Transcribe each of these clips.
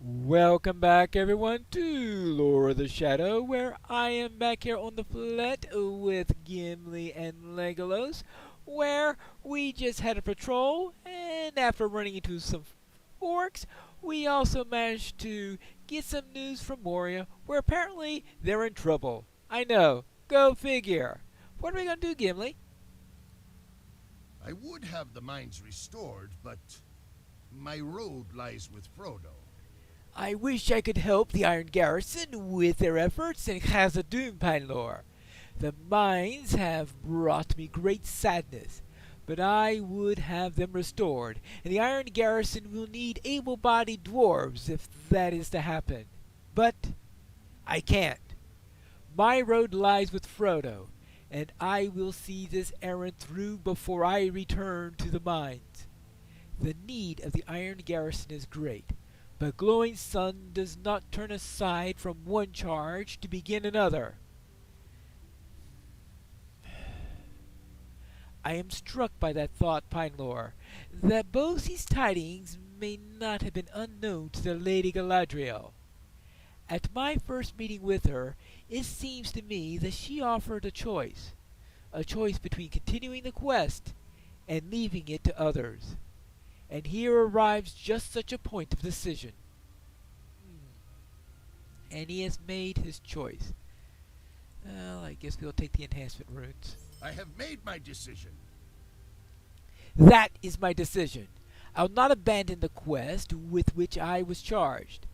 Welcome back, everyone, to Lore of the Shadow, where I am back here on the flat with Gimli and Legolas, where we just had a patrol, and after running into some orcs, we also managed to get some news from Moria, where apparently they're in trouble. I know, go figure. What are we gonna do, Gimli? I would have the mines restored, but my road lies with Frodo. I wish I could help the Iron Garrison with their efforts in Khazad-dûm, Pinelor. The mines have brought me great sadness, but I would have them restored, and the Iron Garrison will need able-bodied dwarves if that is to happen. But I can't. My road lies with Frodo, and I will see this errand through before I return to the mines. The need of the Iron Garrison is great, but Glowing Sun does not turn aside from one charge to begin another. I am struck by that thought, Pinelor, that Bosie's tidings may not have been unknown to the Lady Galadriel. At my first meeting with her, it seems to me that she offered a choice between continuing the quest and leaving it to others. And here arrives just such a point of decision. And he has made his choice. Well, I guess we'll take the enhancement runes. I have made my decision. That is my decision. I'll not abandon the quest with which I was charged.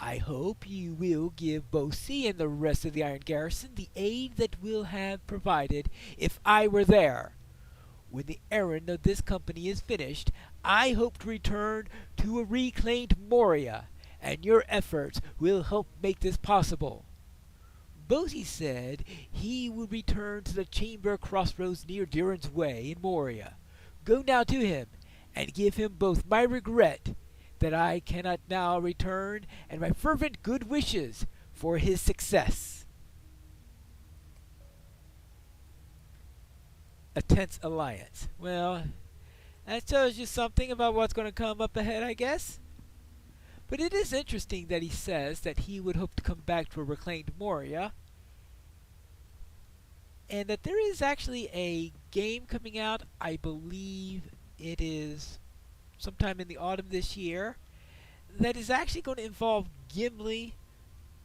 I hope you will give Bosie and the rest of the Iron Garrison the aid that will have provided if I were there. When the errand of this company is finished, I hope to return to a reclaimed Moria, and your efforts will help make this possible. Bosie said he would return to the chamber crossroads near Durin's Way in Moria. Go now to him, and give him both my regret that I cannot now return and my fervent good wishes for his success. A tense alliance. Well, that tells you something about what's going to come up ahead, I guess. But it is interesting that he says that he would hope to come back to a reclaimed Moria, and that there is actually a game coming out. I believe it is sometime in the autumn this year, that is actually going to involve Gimli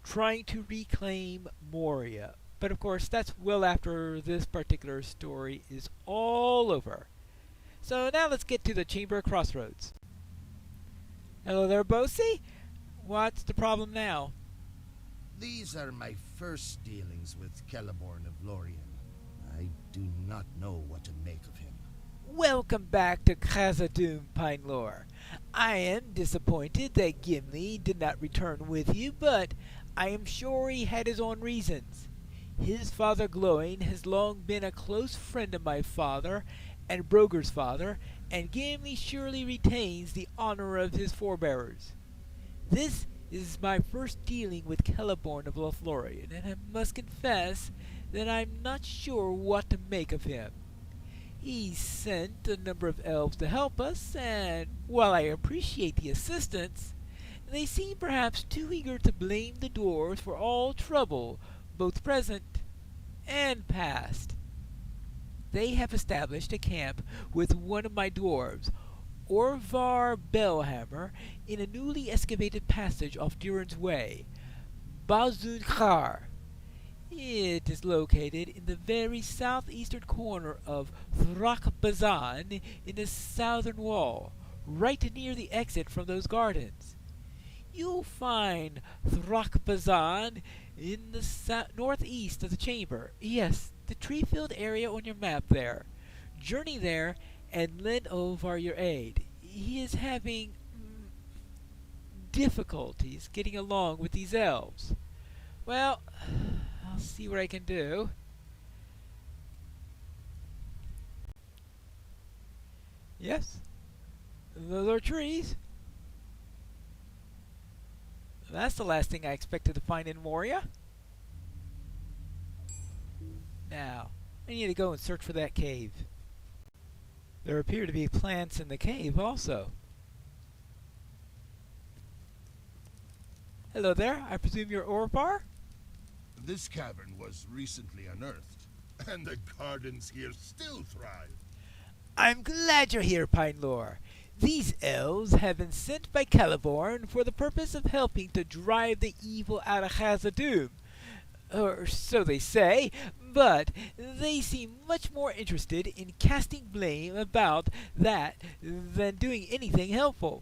trying to reclaim Moria. But of course, that's well after this particular story is all over. So now let's get to the Chamber of Crossroads. Hello there, Bosie. What's the problem now? These are my first dealings with Celeborn of Lorien. I do not know what to make of him. Welcome back to Khazad-dûm, Pinelor. I am disappointed that Gimli did not return with you, but I am sure he had his own reasons. His father Glowing has long been a close friend of my father and Broger's father, and Gimli surely retains the honor of his forebears. This is my first dealing with Celeborn of Lothlorien, and I must confess that I'm not sure what to make of him. He sent a number of elves to help us, and while I appreciate the assistance, they seem perhaps too eager to blame the dwarves for all trouble, both present and past. They have established a camp with one of my dwarves, Orvar Bellhammer, in a newly excavated passage off Durin's Way, Bazun Khar. It is located in the very southeastern corner of Thrak-Bazan in the southern wall, right near the exit from those gardens. You'll find Thrak-Bazan in the northeast of the chamber. Yes, the tree-filled area on your map there. Journey there and lend Orvar your aid. He is having difficulties getting along with these elves. Well, I'll see what I can do. Yes, those are trees. That's the last thing I expected to find in Moria. Now, I need to go and search for that cave. There appear to be plants in the cave also. Hello there, I presume you're Orvar? This cavern was recently unearthed, and the gardens here still thrive. I'm glad you're here, Pinelore. These elves have been sent by Celeborn for the purpose of helping to drive the evil out of Khazad-dûm. Or so they say, but they seem much more interested in casting blame about that than doing anything helpful.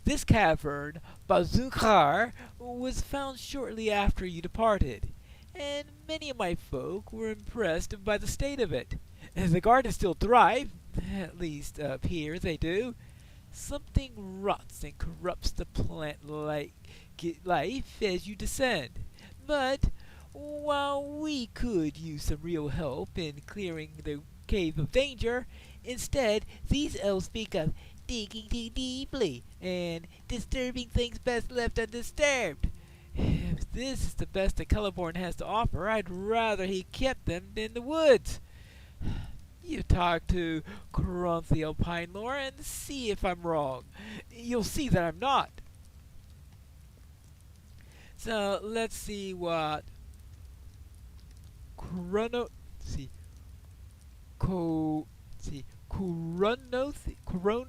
This cavern, Bazukar, was found shortly after you departed, and many of my folk were impressed by the state of it. The gardens still thrive, at least up here they do. Something rots and corrupts the plant life as you descend. But while we could use some real help in clearing the cave of danger, instead these elves speak of digging too deeply and disturbing things best left undisturbed. If this is the best that Celeborn has to offer, I'd rather he kept them in the woods. You talk to Coronthiel Pinelore and see if I'm wrong. You'll see that I'm not. So let's see what Chrono see Co see Coronoth Coron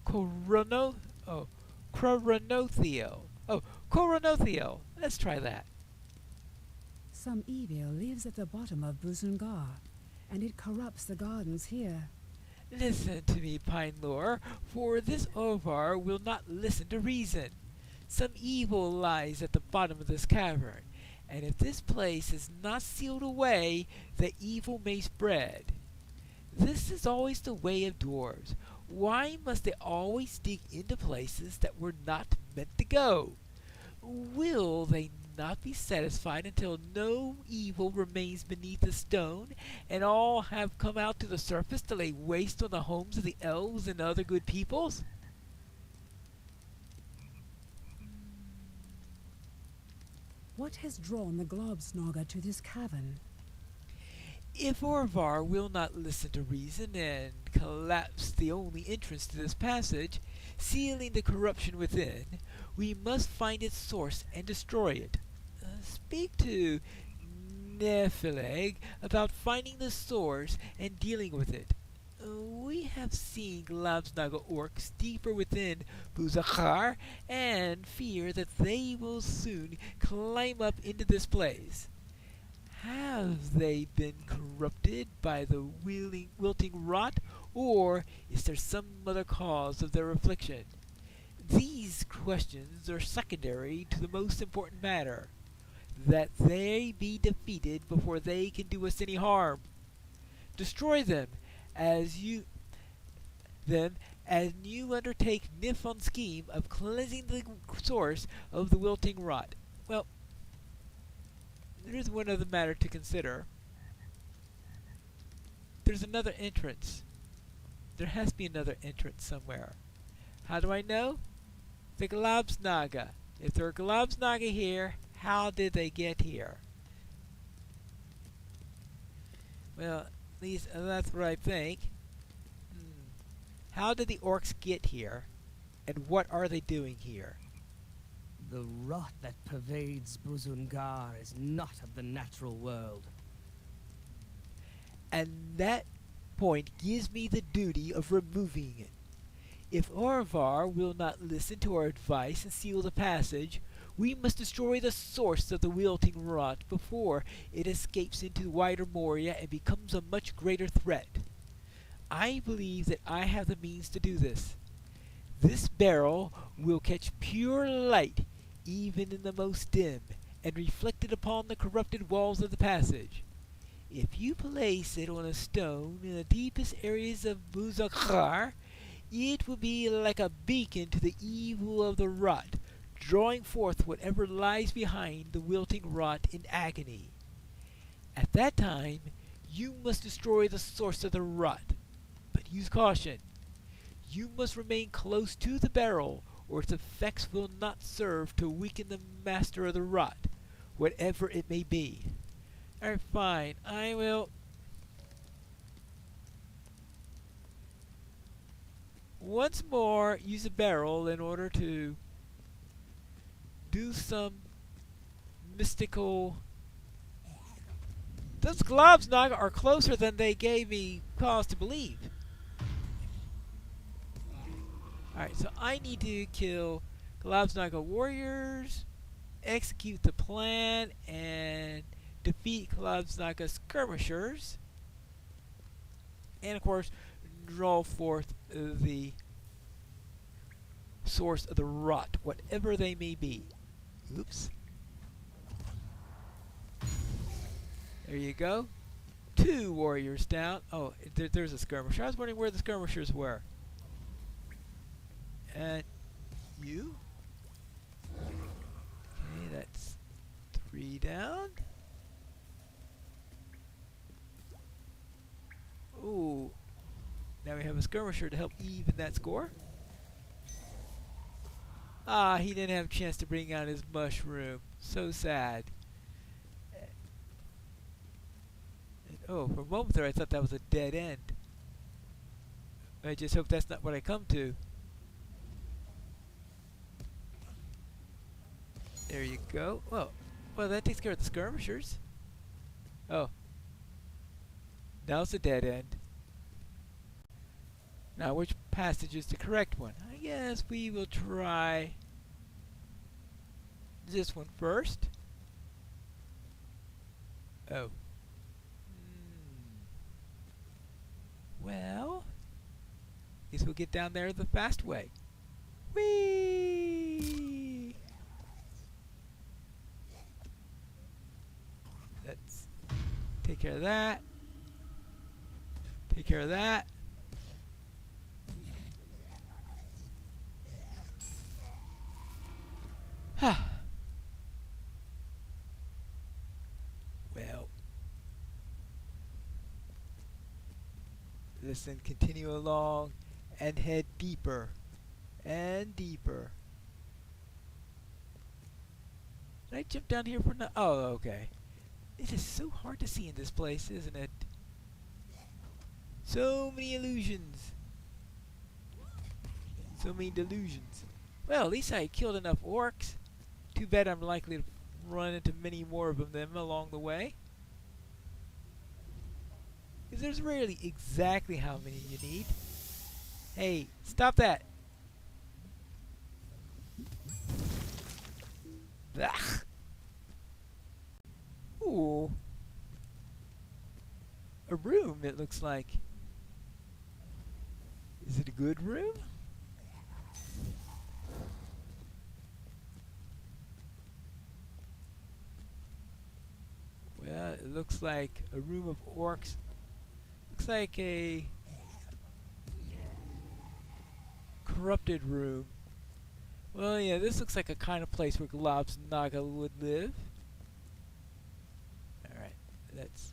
Corono oh Coronothiel. Oh, Coronothiel. Let's try that. Some evil lives at the bottom of Buzungar, and it corrupts the gardens here. Listen to me, Pinelore, for this Orvar will not listen to reason. Some evil lies at the bottom of this cavern, and if this place is not sealed away, the evil may spread. This is always the way of dwarves. Why must they always dig into places that were not meant to go? Will they not be satisfied until no evil remains beneath the stone, and all have come out to the surface to lay waste on the homes of the elves and other good peoples? What has drawn the Globsnaga to this cavern? If Orvar will not listen to reason and collapse the only entrance to this passage, sealing the corruption within, we must find its source and destroy it. Speak to Nephileg about finding the source and dealing with it. We have seen Globsnaga orcs deeper within Buzakar and fear that they will soon climb up into this place. Have they been corrupted by the wilting rot, or is there some other cause of their affliction? These questions are secondary to the most important matter, that they be defeated before they can do us any harm. Destroy them as you undertake Nifon's scheme of cleansing the source of the wilting rot. Well, there is one other matter to consider. There's another entrance. There has to be another entrance somewhere. How do I know? The Globsnaga. If there are Globsnaga here, how did they get here? Well, at least that's what I think. How did the orcs get here? And what are they doing here? The rot that pervades Buzungar is not of the natural world. And that point gives me the duty of removing it. If Orvar will not listen to our advice and seal the passage, we must destroy the source of the wilting rot before it escapes into wider Moria and becomes a much greater threat. I believe that I have the means to do this. This barrel will catch pure light even in the most dim, and reflect it upon the corrupted walls of the passage. If you place it on a stone in the deepest areas of Buzakar, it will be like a beacon to the evil of the rot, drawing forth whatever lies behind the wilting rot in agony. At that time, you must destroy the source of the rot, but use caution. You must remain close to the barrel, or its effects will not serve to weaken the master of the rot, whatever it may be. Alright, fine. I will once more use a barrel in order to do some mystical... Those Globsnaga are closer than they gave me cause to believe. Alright, so I need to kill Globsnaga warriors, execute the plan, and defeat Globsnaga skirmishers. And of course, draw forth the source of the rot, whatever they may be. Oops. There you go. 2 warriors down. Oh, there's a skirmisher. I was wondering where the skirmishers were. And you? Okay, that's 3 down. Ooh. Now we have a skirmisher to help even that score. Ah, he didn't have a chance to bring out his mushroom. So sad. Oh, for a moment there I thought that was a dead end. I just hope that's not what I come to. There you go. Well, that takes care of the skirmishers. Oh. Now it's a dead end. Now, which passage is the correct one? I guess we will try this one first. Oh. Well, I guess we'll get down there the fast way. Whee! Let's take care of that. Take care of that. Well, let's then continue along and head deeper and deeper. Did I jump down here for no? Oh, okay. It is so hard to see in this place, isn't it? So many illusions. So many delusions. Well, at least I killed enough orcs. Too bad I'm likely to run into many more of them along the way. Because there's rarely exactly how many you need. Hey, stop that! Ugh. Ooh. A room, it looks like. Is it a good room? Well, it looks like a room of orcs. Looks like a corrupted room. Well, yeah, this looks like a kind of place where Globsnaga would live. Alright, let's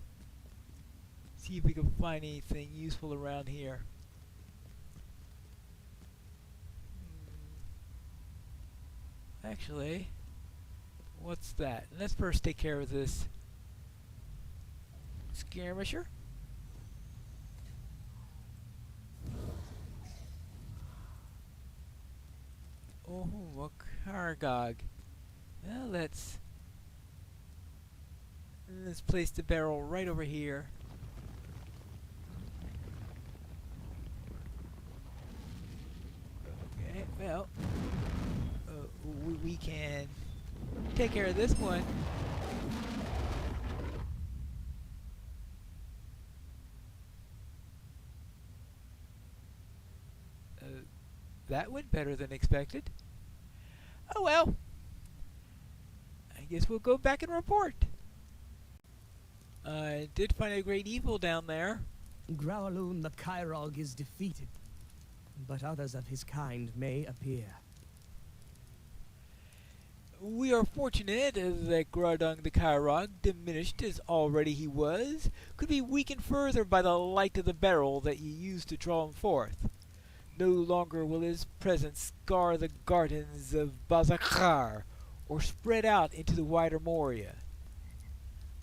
see if we can find anything useful around here. Actually, what's that? Let's first take care of this skirmisher. Oh, a Kargog. Well, let's place the barrel right over here. Okay, well, we can take care of this one. That went better than expected. Oh well. I guess we'll go back and report. I did find a great evil down there. Growloon the Kyrog is defeated, but others of his kind may appear. We are fortunate that Gradung the Kyrog, diminished as already he was, could be weakened further by the light of the barrel that you used to draw him forth. No longer will his presence scar the gardens of Bazakar, or spread out into the wider Moria.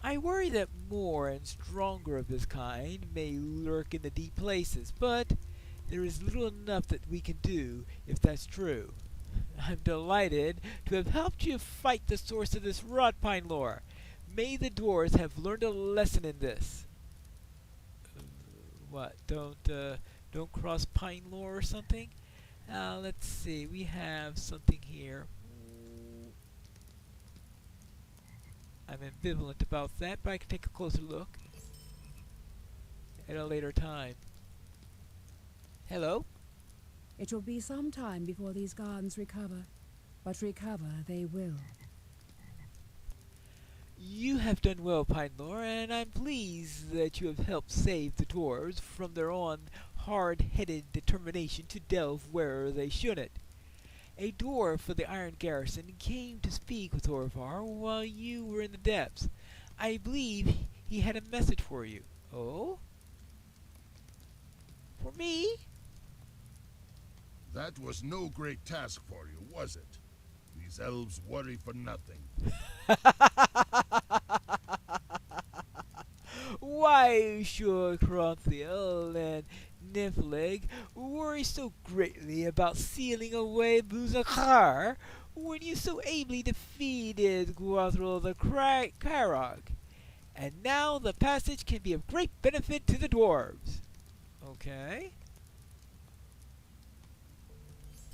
I worry that more and stronger of this kind may lurk in the deep places, but there is little enough that we can do if that's true. I'm delighted to have helped you fight the source of this rot pine lore. May the dwarves have learned a lesson in this. What? Don't cross pine lore or something? Let's see. We have something here. I'm ambivalent about that, but I can take a closer look at a later time. Hello? It will be some time before these gardens recover, but recover they will. You have done well, Pine Lore, and I'm pleased that you have helped save the dwarves from their own hard-headed determination to delve where they shouldn't. A dwarf of the Iron Garrison came to speak with Orvar while you were in the depths. I believe he had a message for you. Oh? For me? That was no great task for you, was it? These elves worry for nothing. Why should Cronthil and Nymphaleg worry so greatly about sealing away Buzakar when you so ably defeated Guathril the Kyrog? And now the passage can be of great benefit to the dwarves. Okay.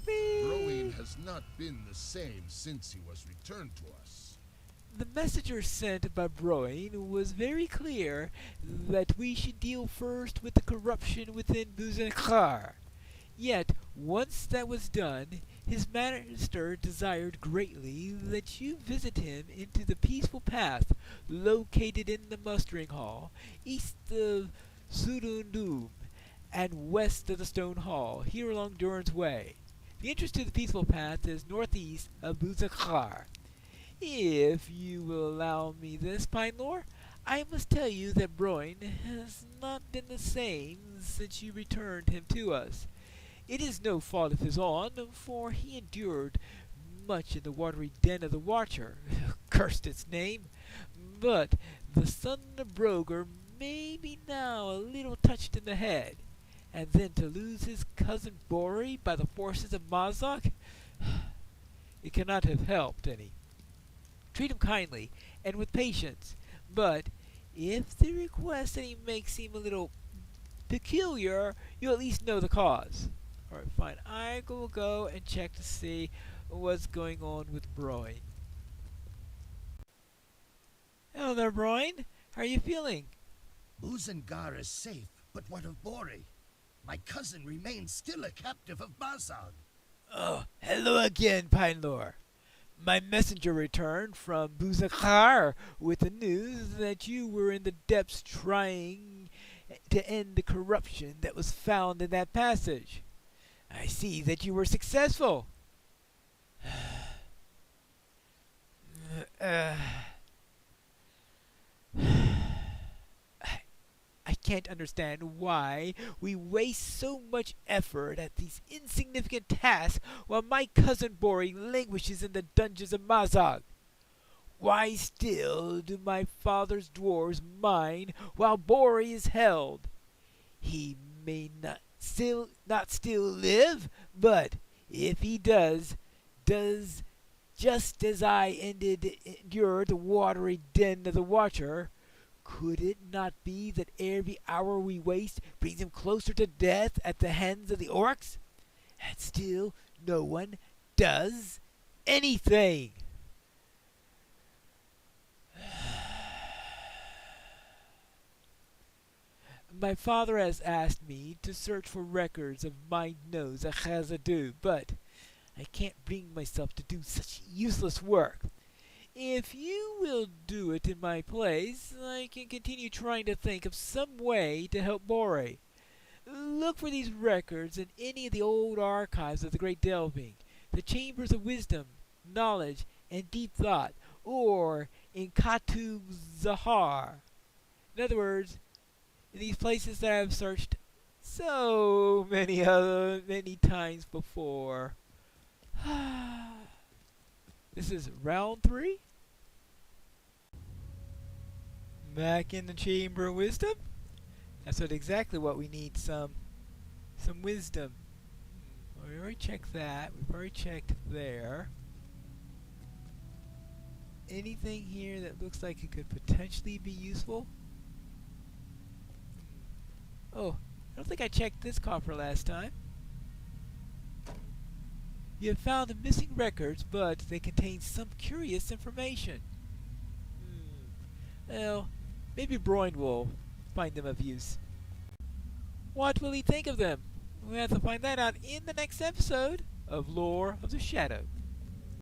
Broin has not been the same since he was returned to us. The messenger sent by Broin was very clear that we should deal first with the corruption within Buzakar. Yet, once that was done, his master desired greatly that you visit him into the peaceful path located in the mustering hall, east of Sudundum, and west of the stone hall, here along Durin's Way. The entrance to the peaceful path is northeast of Buzakar. If you will allow me this, Pine Lore, I must tell you that Broin has not been the same since you returned him to us. It is no fault of his own, for he endured much in the watery den of the Watcher, cursed its name, but the son of Broger may be now a little touched in the head, and then to lose his cousin Bori by the forces of Mazak, it cannot have helped any. Treat him kindly and with patience, but if the request that he makes seem a little peculiar, you'll at least know the cause. Alright, fine. I will go and check to see what's going on with Broin. Hello there, Broin. How are you feeling? Buzengar is safe, but what of Bori? My cousin remains still a captive of Mazog. Oh, hello again, Pine Lore. My messenger returned from Buzakar with the news that you were in the depths trying to end the corruption that was found in that passage. I see that you were successful. I can't understand why we waste so much effort at these insignificant tasks while my cousin Bori languishes in the dungeons of Mazog. Why still do my father's dwarves mine while Bori is held? He may not still live, but if he does just as I endured the watery den of the Watcher. Could it not be that every hour we waste brings him closer to death at the hands of the orcs? And still no one does anything. My father has asked me to search for records of my nose at Khazad-dû, but I can't bring myself to do such useless work. If you will do it in my place, I can continue trying to think of some way to help Bori. Look for these records in any of the old archives of the Great Delving, the Chambers of Wisdom, Knowledge, and Deep Thought, or in Katub Zahar. In other words, in these places that I have searched so many times before. This is round 3. Back in the Chamber of Wisdom. That's exactly what we need. Some wisdom. We already checked that. We've already checked there. Anything here that looks like it could potentially be useful? Oh, I don't think I checked this coffer last time. You have found the missing records, but they contain some curious information. Well, maybe Broin will find them of use. What will he think of them? We'll have to find that out in the next episode of Lore of the Shadow.